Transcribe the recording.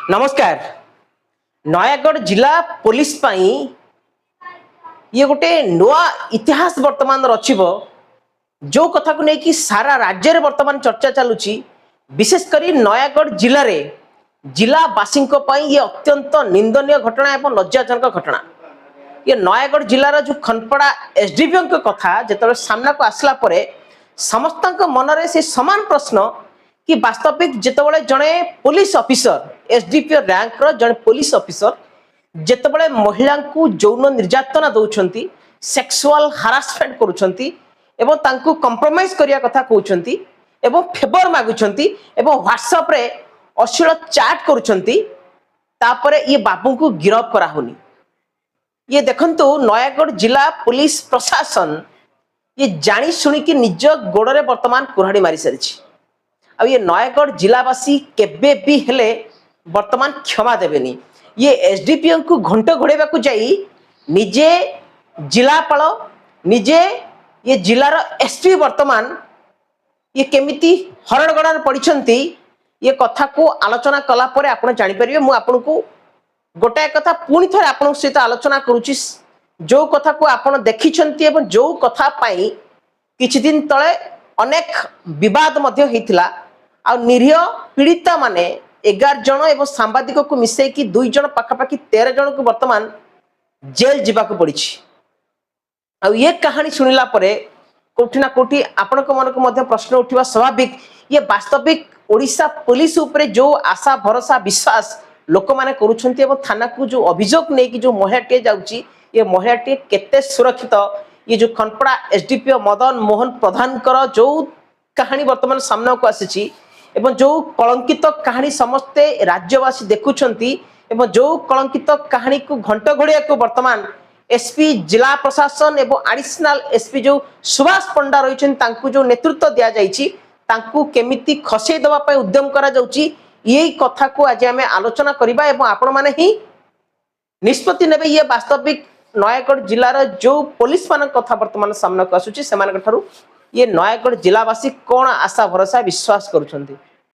नमस्कार। नयागढ़ जिला पुलिस पाई ये गोटे नुआ इतिहास वर्तमान रचिबो जो कथा को लेकिन सारा राज्य रे वर्तमान चर्चा चलुची। विशेषकर नयागढ़ जिले रे जिलावासी ये अत्यंत निंदनीय घटना एवं लज्जाजनक घटना। ये नयागढ़ जिलार जो खनपड़ा एसडीपीओ कथा जो सामना को आसला परे समस्त मनरे से समान प्रश्न कि वास्तविक जितेबाला जड़े पुलिस ऑफिसर एसडीपीओ रैंक रो जड़े पुलिस ऑफिसर जितेबाला महिला को यौन निर्यातना दौरान सेक्सुअल हारासमेंट करुछंती एवं तांको कंप्रोमाइज करिया कथा कहउछंती एवं फेवर मागुछंती एवं व्हाट्सएप रे अश्लील चैट करुछंती तापरे ये बाबू को गिरफ्त करा होनी। ये देखंतु नयागढ़ जिला पुलिस प्रशासन ये जानी सुनी कि निज गोड़े वर्तमान कुराड़ी मारी सारी। अब ये नयागढ़ जिलावासी केबे भी हेले वर्तमान क्षमा देवेनी। ये एसडीपीओ को घंट घोड़ेबा को जाई निजे जिलापाल निजे ये जिलार एसपी वर्तमान ये केमिति हरणगड़ार पड़िछंती ये कथा को आलोचना कला परे आपण जानि परिबे। मु आपन को गोटाए कथा पुणी थरे आपन सहित आलोचना करूची जो कथा को आपण देखिछंती एवं जो कथा पाई किछि दिन तळे अनेक विवाद मध्य हेतिला आ निरीह पीड़िता माने 11 जन एवं सांबादिक को मिसई कि 2 जन पाखापाखि 13 जन को वर्तमान जेल जीवा को पड़ी। आ ये कहानी सुनिला परे कोठी ना कोठी आपनक मन को मध्य प्रश्न उठिबा स्वाभाविक। ये वास्तविक ओडिशा पुलिस उपरे जो आशा भरोसा विश्वास लोक माने करूछंती एवं थाना को जो अभियोग नै कि जो महिलाटे जाउची ये महिलाटे केते सुरक्षित। ये जो खनपड़ा एसडीपीओ मदन मोहन प्रधान कर जो कहानी वर्तमान सामना को आसी एवं जो कलंकित कहानी समस्ते राज्यवासी देखुछंती एवं जो कलंकित कहानी को घंट घोड़िया को वर्तमान एसपी जिला प्रशासन एवं एडिशनल एसपी जो सुभाष पंडा रही जो नेतृत्व दिया जाइछि तांकु केमिति खसई दबा पय उद्यम करा जाउछि यही कथा को आज आमे आलोचना करिबा एवं आपण माने ही निष्पत्ति नेबे। ये वास्तविक नयागढ़ जिलार जो पुलिस मान कथा वर्तमान सामना को आसुछि सेमान ठारू ये नयागढ़ जिलावासी कौन आशा भरोसा विश्वास करुछंती।